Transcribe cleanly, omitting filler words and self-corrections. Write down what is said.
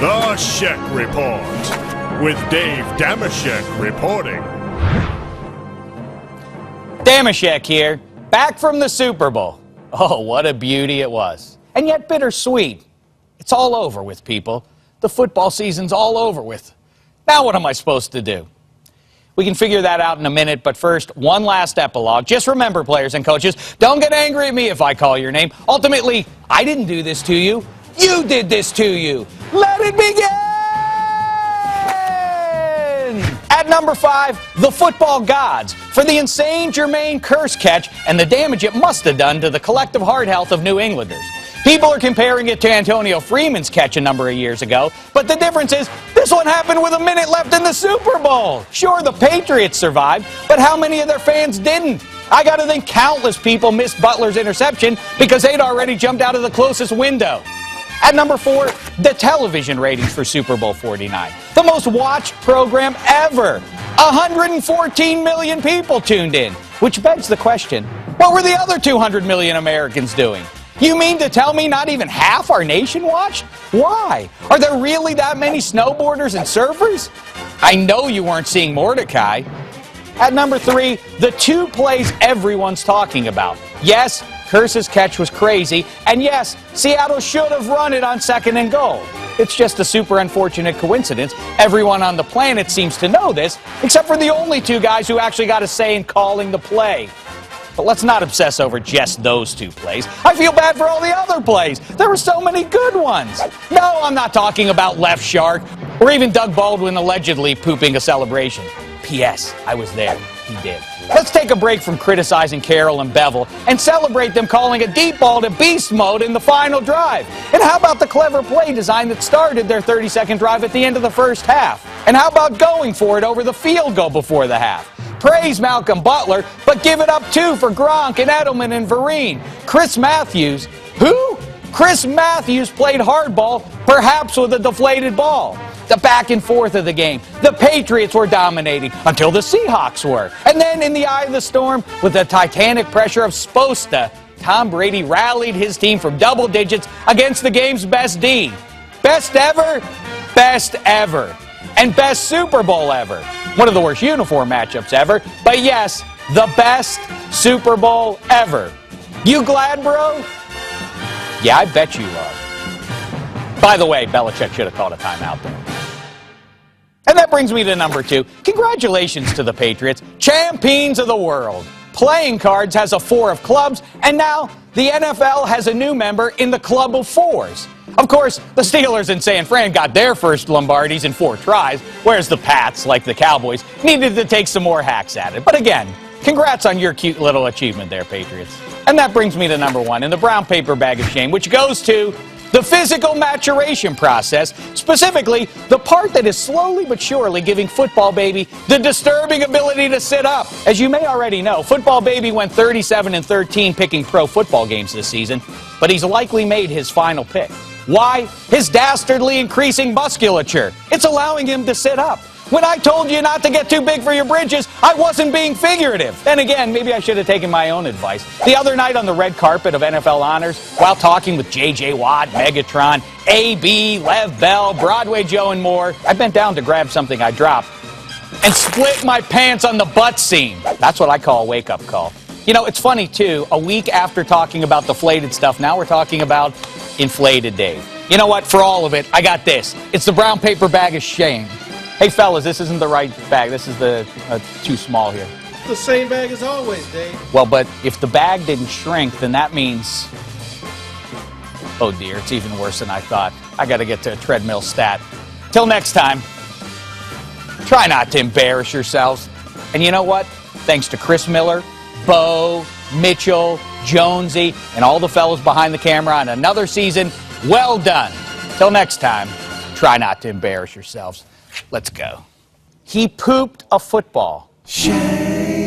The Shek Report, with Dave Dameshek reporting. Dameshek here, back from the Super Bowl. Oh, what a beauty it was. And yet bittersweet. It's all over with, people. The football season's all over with. Now what am I supposed to do? We can figure that out in a minute, but first, one last epilogue. Just remember, players and coaches, don't get angry at me if I call your name. Ultimately, I didn't do this to you. You did this to you. Let it begin! At number 5, the football gods, for the insane Jermaine curse catch and the damage it must have done to the collective heart health of New Englanders. People are comparing it to Antonio Freeman's catch a number of years ago, but the difference is this one happened with a minute left in the Super Bowl. Sure, the Patriots survived, but how many of their fans didn't? I got to think countless people missed Butler's interception because they'd already jumped out of the closest window. At number 4, the television ratings for Super Bowl 49. The most watched program ever. 114 million people tuned in, which begs the question, what were the other 200 million Americans doing? You mean to tell me not even half our nation watched? Why? Are there really that many snowboarders and surfers? I know you weren't seeing Mordecai. At number 3, the 2 plays everyone's talking about. Yes, Curse's catch was crazy, and yes, Seattle should have run it on 2nd and goal. It's just a super unfortunate coincidence. Everyone on the planet seems to know this, except for the only 2 guys who actually got a say in calling the play. But let's not obsess over just those 2 plays. I feel bad for all the other plays. There were so many good ones. No, I'm not talking about Left Shark, or even Doug Baldwin allegedly pooping a celebration. P.S. I was there. He did. Let's take a break from criticizing Carroll and Bevel and celebrate them calling a deep ball to beast mode in the final drive. And how about the clever play design that started their 30-second drive at the end of the first half? And how about going for it over the field goal before the half? Praise Malcolm Butler, but give it up too for Gronk and Edelman and Vereen. Chris Matthews. Who? Chris Matthews played hardball, perhaps with a deflated ball. The back and forth of the game. The Patriots were dominating until the Seahawks were. And then in the eye of the storm, with the titanic pressure of Sposta, Tom Brady rallied his team from double digits against the game's best D. Best ever? Best ever. And best Super Bowl ever. One of the worst uniform matchups ever, but yes, the best Super Bowl ever. You glad, bro? Yeah, I bet you are. By the way, Belichick should have called a timeout there. And that brings me to number 2. Congratulations to the Patriots, champions of the world. Playing Cards has a 4 of clubs, and now the NFL has a new member in the club of 4s. Of course, the Steelers and San Fran got their first Lombardis in 4 tries, whereas the Pats, like the Cowboys, needed to take some more hacks at it. But again, congrats on your cute little achievement there, Patriots. And that brings me to number 1 in the brown paper bag of shame, which goes to the physical maturation process, specifically the part that is slowly but surely giving Football Baby the disturbing ability to sit up. As you may already know, Football Baby went 37-13 picking pro football games this season, but he's likely made his final pick. Why? His dastardly increasing musculature. It's allowing him to sit up. When I told you not to get too big for your bridges, I wasn't being figurative. Then again, maybe I should have taken my own advice. The other night on the red carpet of NFL Honors, while talking with J.J. Watt, Megatron, A.B., Lev Bell, Broadway Joe, and more, I bent down to grab something I dropped and split my pants on the butt seam. That's what I call a wake-up call. You know, it's funny, too. A week after talking about deflated stuff, now we're talking about inflated Dave. You know what? For all of it, I got this. It's the brown paper bag of shame. Hey, fellas, this isn't the right bag. This is the too small here. The same bag as always, Dave. Well, but if the bag didn't shrink, then that means... Oh, dear, it's even worse than I thought. I got to get to a treadmill stat. Till next time, try not to embarrass yourselves. And you know what? Thanks to Chris Miller, Bo, Mitchell, Jonesy, and all the fellas behind the camera on another season, well done. Till next time, try not to embarrass yourselves. Let's go. He pooped a football. Shek.